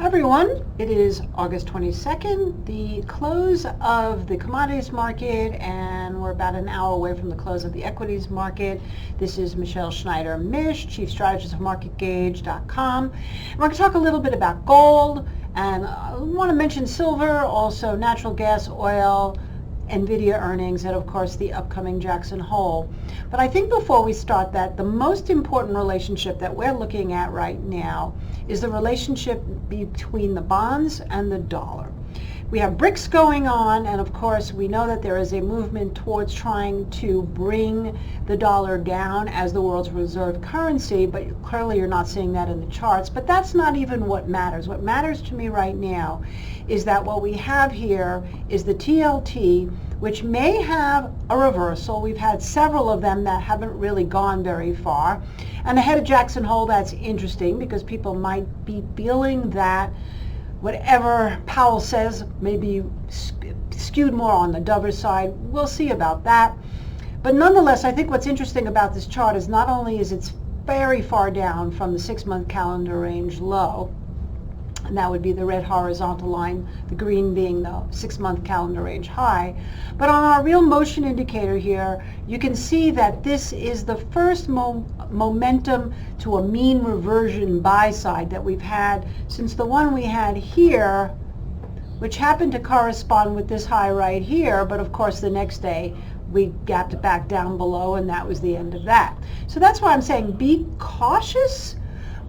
Hi everyone, it is August 22nd, the close of the commodities market, and we're about an hour away from the close of the equities market. This is Michelle Schneider Mish, Chief Strategist of MarketGauge.com. We're going to talk a little bit about gold, and I want to mention silver, also natural gas, oil, NVDA earnings, and of course the upcoming Jackson Hole. But I think before we start that, the most important relationship that we're looking at right now is the relationship between the bonds and the dollar. We have BRICS going on, and of course we know that there is a movement towards trying to bring the dollar down as the world's reserve currency, but clearly you're not seeing that in the charts. But that's not even what matters. What matters to me right now is that what we have here is the TLT, which may have a reversal. We've had several of them that haven't really gone very far. And ahead of Jackson Hole, that's interesting because people might be feeling that whatever Powell says may be skewed more on the dovish side. We'll see about that. But nonetheless, I think what's interesting about this chart is not only is it's very far down from the 6-month calendar range low, and that would be the red horizontal line, the green being the 6-month calendar range high. But on our real motion indicator here, you can see that this is the first momentum to a mean reversion buy side that we've had since the one we had here, which happened to correspond with this high right here, but of course the next day we gapped it back down below, and that was the end of that. So that's why I'm saying be cautious.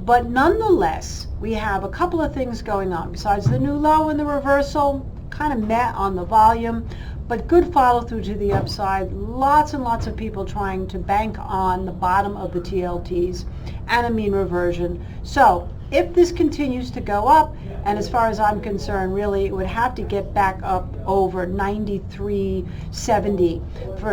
But nonetheless, we have a couple of things going on. Besides the new low and the reversal, kind of met on the volume, but good follow through to the upside. Lots and lots of people trying to bank on the bottom of the TLTs and a mean reversion. So if this continues to go up, and as far as I'm concerned, really it would have to get back up over 93.70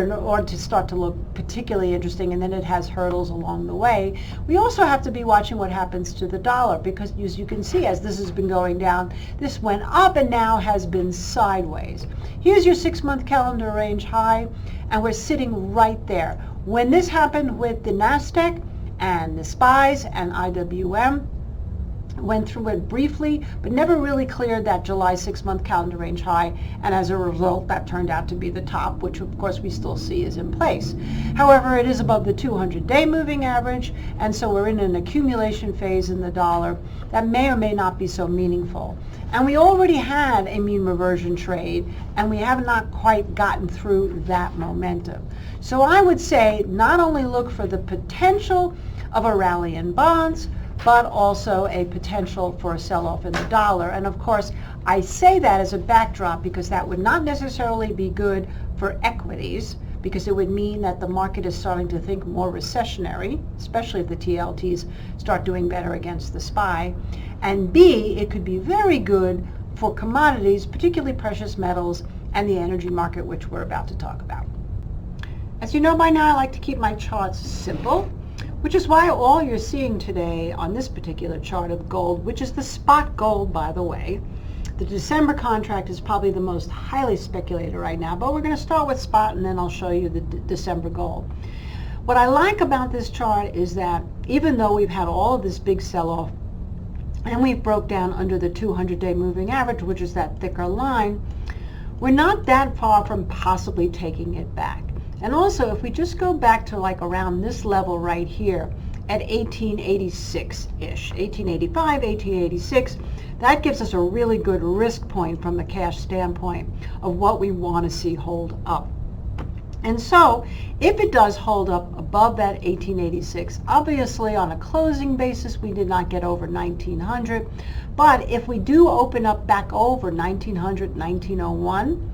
in order to start to look particularly interesting, and then it has hurdles along the way. We also have to be watching what happens to the dollar, because as you can see, as this has been going down, this went up and now has been sideways. Here's your 6-month calendar range high, and we're sitting right there. When this happened with the NASDAQ and the SPYs and IWM, went through it briefly, but never really cleared that July 6-month calendar range high, and as a result that turned out to be the top, which of course we still see is in place. However, it is above the 200-day moving average, and so we're in an accumulation phase in the dollar that may or may not be so meaningful. And we already had a mean reversion trade, and we have not quite gotten through that momentum. So I would say not only look for the potential of a rally in bonds, but also a potential for a sell-off in the dollar. And of course, I say that as a backdrop because that would not necessarily be good for equities, because it would mean that the market is starting to think more recessionary, especially if the TLTs start doing better against the SPY. And B, it could be very good for commodities, particularly precious metals and the energy market, which we're about to talk about. As you know by now, I like to keep my charts simple, which is why all you're seeing today on this particular chart of gold, which is the spot gold, by the way. The December contract is probably the most highly speculated right now, but we're going to start with spot and then I'll show you the December gold. What I like about this chart is that even though we've had all of this big sell-off and we've broke down under the 200-day moving average, which is that thicker line, we're not that far from possibly taking it back. And also, if we just go back to like around this level right here at 1886-ish, 1885, 1886, that gives us a really good risk point from the cash standpoint of what we want to see hold up. And so, if it does hold up above that 1886, obviously on a closing basis, we did not get over 1900. But if we do open up back over 1900, 1901,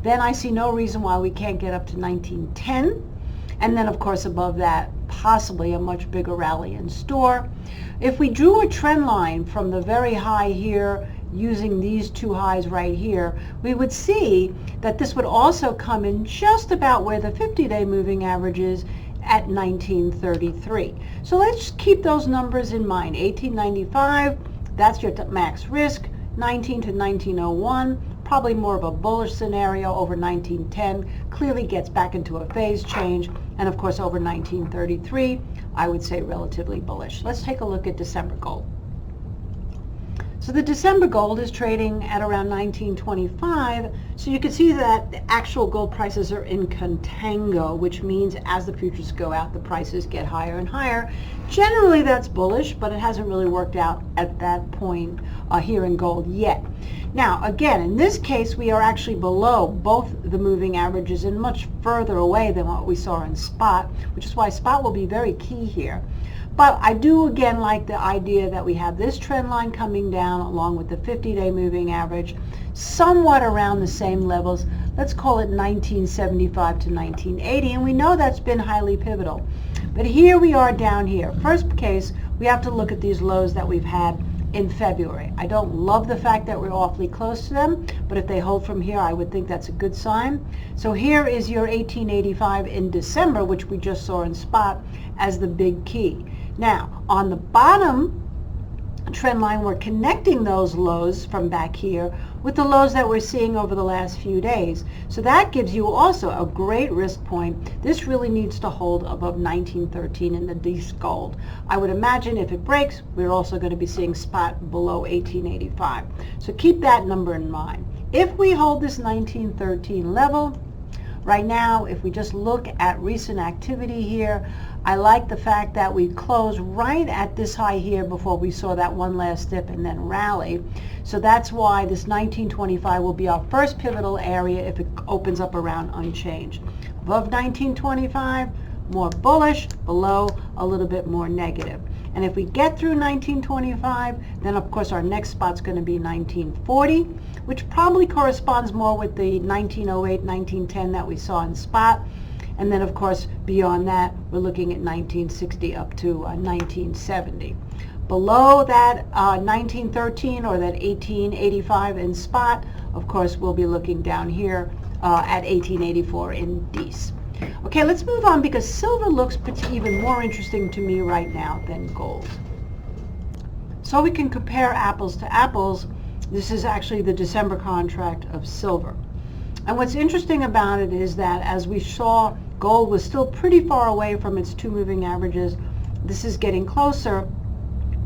then I see no reason why we can't get up to 1910. And then, of course, above that, possibly a much bigger rally in store. If we drew a trend line from the very high here, using these two highs right here, we would see that this would also come in just about where the 50-day moving average is at 1933. So let's keep those numbers in mind. 1895, that's your max risk. 19 to 1901, probably more of a bullish scenario. Over 1910 clearly gets back into a phase change, and of course over 1933 I would say relatively bullish. Let's take a look at December gold. So the December gold is trading at around 1925. So you can see that the actual gold prices are in contango, which means as the futures go out, the prices get higher and higher. Generally, that's bullish, but it hasn't really worked out at that point here in gold yet. Now, again, in this case, we are actually below both the moving averages and much further away than what we saw in spot, which is why spot will be very key here. But I do again like the idea that we have this trend line coming down along with the 50-day moving average, somewhat around the same levels. Let's call it 1975 to 1980, and we know that's been highly pivotal. But here we are down here. First case, we have to look at these lows that we've had in February. I don't love the fact that we're awfully close to them, but if they hold from here, I would think that's a good sign. So here is your 1885 in December, which we just saw in spot as the big key. Now, on the bottom trend line, we're connecting those lows from back here with the lows that we're seeing over the last few days. So that gives you also a great risk point. This really needs to hold above 1913 in the Dece gold. I would imagine if it breaks, we're also going to be seeing spot below 1885. So keep that number in mind. If we hold this 1913 level, right now, if we just look at recent activity here, I like the fact that we closed right at this high here before we saw that one last dip and then rally. So that's why this 1925 will be our first pivotal area if it opens up around unchanged. Above 1925, more bullish, below a little bit more negative. And if we get through 1925, then of course our next spot's going to be 1940, which probably corresponds more with the 1908, 1910 that we saw in spot. And then of course beyond that, we're looking at 1960 up to 1970. Below that 1913 or that 1885 in spot, of course we'll be looking down here at 1884 in Dece. Okay, let's move on because silver looks even more interesting to me right now than gold. So we can compare apples to apples. This is actually the December contract of silver. And what's interesting about it is that as we saw, gold was still pretty far away from its two moving averages. This is getting closer.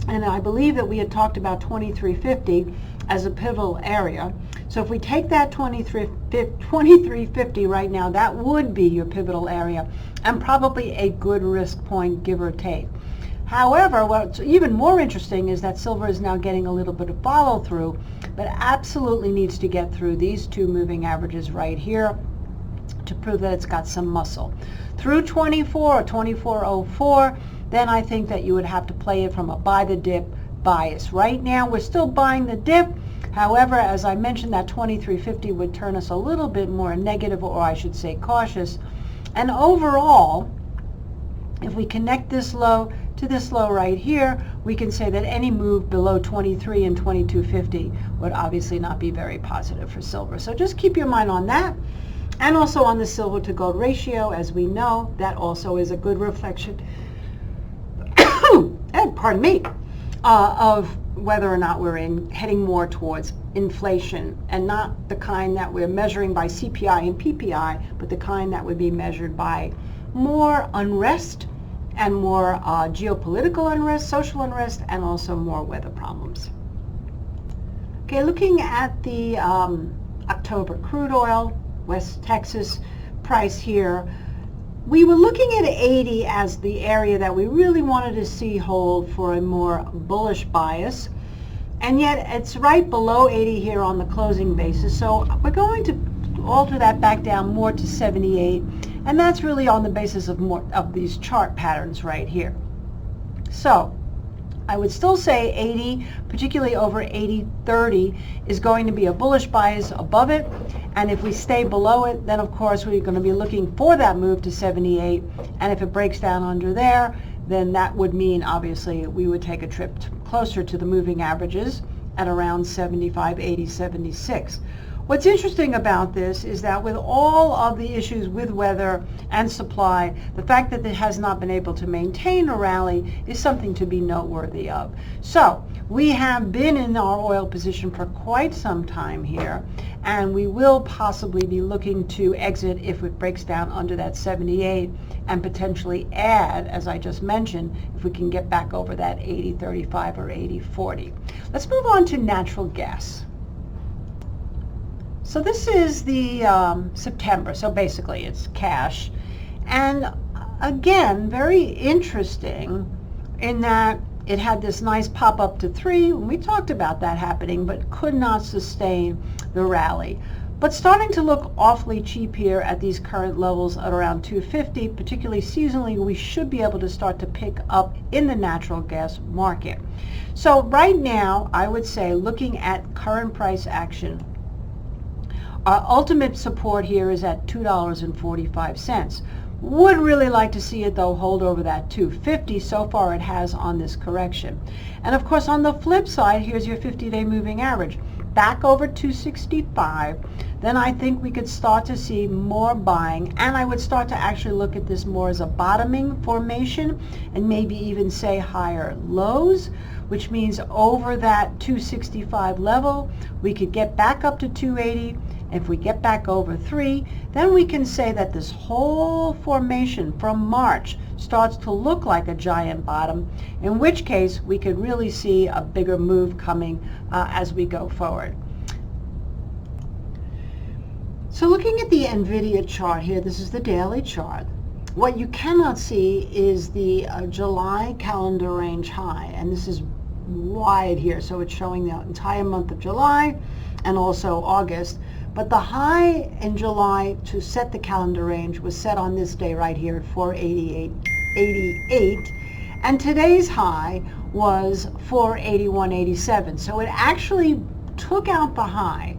And I believe that we had talked about 2350 as a pivotal area. So if we take that 2350 right now, that would be your pivotal area and probably a good risk point, give or take. However, what's even more interesting is that silver is now getting a little bit of follow through, but absolutely needs to get through these two moving averages right here to prove that it's got some muscle. Through 24 or 2404, then I think that you would have to play it from a buy the dip bias. Right now, we're still buying the dip. However, as I mentioned, that 2350 would turn us a little bit more negative, or I should say cautious. And overall, if we connect this low to this low right here, we can say that any move below 23 and 2250 would obviously not be very positive for silver. So just keep your mind on that. And also on the silver to gold ratio, as we know, that also is a good reflection pardon me, of whether or not we're heading more towards inflation, and not the kind that we're measuring by CPI and PPI, but the kind that would be measured by more unrest and more geopolitical unrest, social unrest, and also more weather problems. Okay, looking at the October crude oil, West Texas price here, we were looking at 80 as the area that we really wanted to see hold for a more bullish bias, and yet it's right below 80 here on the closing basis. So we're going to alter that back down more to 78, and that's really on the basis of more of these chart patterns right here. So I would still say 80, particularly over 80.30, is going to be a bullish bias above it. And if we stay below it, then of course we're going to be looking for that move to 78. And if it breaks down under there, then that would mean obviously we would take a trip closer to the moving averages at around 75, 80, 76. What's interesting about this is that with all of the issues with weather and supply, the fact that it has not been able to maintain a rally is something to be noteworthy of. So we have been in our oil position for quite some time here, and we will possibly be looking to exit if it breaks down under that 78 and potentially add, as I just mentioned, if we can get back over that 80.35 or 80.40. Let's move on to natural gas. So this is the September, so basically it's cash. And again, very interesting in that it had this nice pop up to 3. We talked about that happening, but could not sustain the rally. But starting to look awfully cheap here at these current levels at around 250, particularly seasonally, we should be able to start to pick up in the natural gas market. So right now, I would say looking at current price action, our ultimate support here is at $2.45. Would really like to see it though hold over that 250. So far it has on this correction. And of course on the flip side, here's your 50-day moving average. Back over 265, then I think we could start to see more buying, and I would start to actually look at this more as a bottoming formation and maybe even say higher lows, which means over that 265 level, we could get back up to 280. If we get back over 3, then we can say that this whole formation from March starts to look like a giant bottom, in which case we could really see a bigger move coming as we go forward. So looking at the NVDA chart here, this is the daily chart. What you cannot see is the July calendar range high, and this is wide here, so it's showing the entire month of July and also August. But the high in July to set the calendar range was set on this day right here at 488.88, and today's high was 481.87. So it actually took out the high,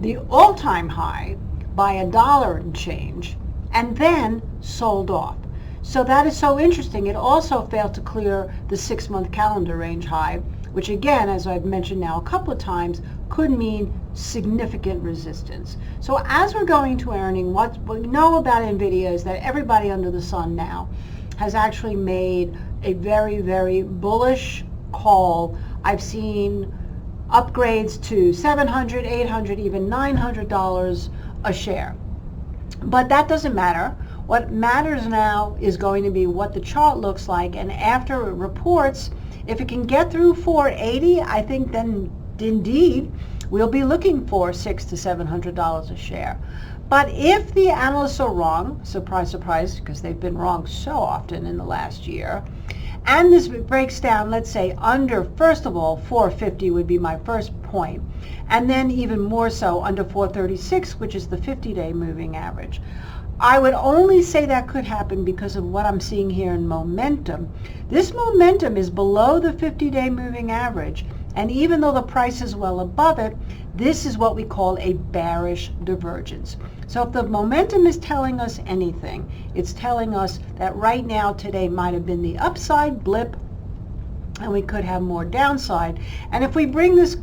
the all-time high, by $1 and change, and then sold off. So that is so interesting. It also failed to clear the 6-month calendar range high, which again, as I've mentioned now a couple of times, could mean significant resistance. So as we're going to earning, what we know about NVIDIA is that everybody under the sun now has actually made a very, very bullish call. I've seen upgrades to $700, $800, even $900 a share. But that doesn't matter. What matters now is going to be what the chart looks like, and after it reports, if it can get through 480, I think then indeed we'll be looking for $600 to $700 a share. But if the analysts are wrong, surprise, surprise, because they've been wrong so often in the last year, and this breaks down, let's say, under, first of all, 450 would be my first point, and then even more so under 436, which is the 50-day moving average. I would only say that could happen because of what I'm seeing here in momentum. This momentum is below the 50-day moving average, and even though the price is well above it, this is what we call a bearish divergence. So if the momentum is telling us anything, it's telling us that right now, today might have been the upside blip, and we could have more downside. And if we bring this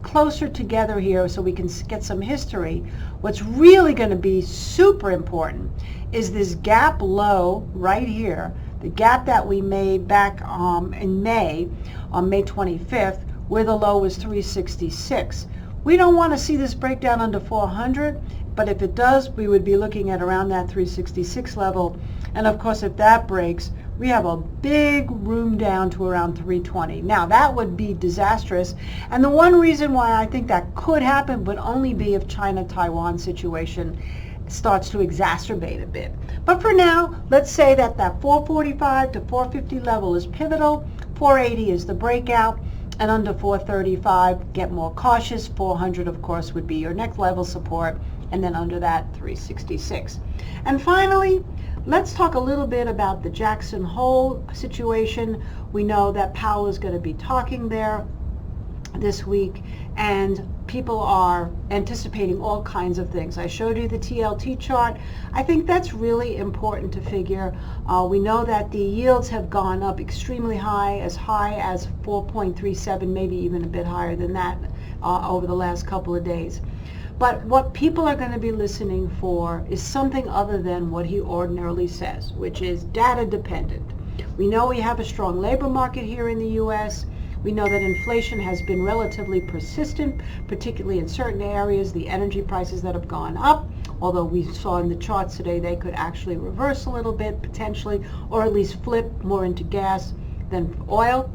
closer together here so we can get some history, what's really going to be super important is this gap low right here, the gap that we made back in May, on May 25th, where the low was 366. We don't want to see this break down under 400, but if it does, we would be looking at around that 366 level. And of course, if that breaks, we have a big room down to around 320. Now, that would be disastrous. And the one reason why I think that could happen would only be if China-Taiwan situation starts to exacerbate a bit. But for now, let's say that that 445 to 450 level is pivotal, 480 is the breakout, and under 435, get more cautious. 400, of course, would be your next level support, and then under that, 366. And finally, let's talk a little bit about the Jackson Hole situation. We know that Powell is going to be talking there this week, and people are anticipating all kinds of things. I showed you the TLT chart. I think that's really important to figure. We know that the yields have gone up extremely high as 4.37, maybe even a bit higher than that over the last couple of days. But what people are going to be listening for is something other than what he ordinarily says, which is data dependent. We know we have a strong labor market here in the U.S. We know that inflation has been relatively persistent, particularly in certain areas, the energy prices that have gone up, although we saw in the charts today they could actually reverse a little bit potentially, or at least flip more into gas than oil.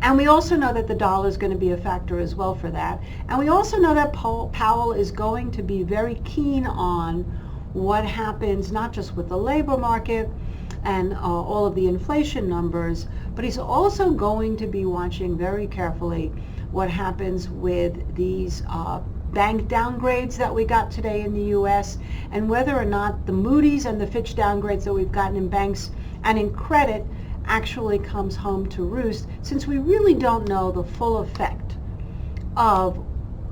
And we also know that the dollar is going to be a factor as well for that. And we also know that Powell is going to be very keen on what happens not just with the labor market and all of the inflation numbers, but he's also going to be watching very carefully what happens with these bank downgrades that we got today in the U.S. and whether or not the Moody's and the Fitch downgrades that we've gotten in banks and in credit actually comes home to roost, since we really don't know the full effect of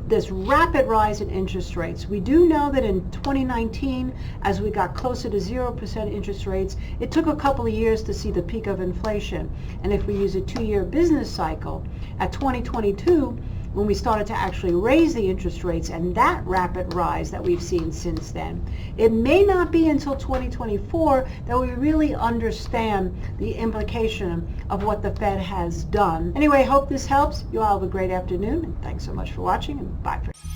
this rapid rise in interest rates. We do know that in 2019, as we got closer to 0% interest rates, it took a couple of years to see the peak of inflation. And if we use a 2-year business cycle, at 2022, when we started to actually raise the interest rates and that rapid rise that we've seen since then, it may not be until 2024 that we really understand the implication of what the Fed has done. Anyway, hope this helps. You all have a great afternoon, and thanks so much for watching, and bye for now.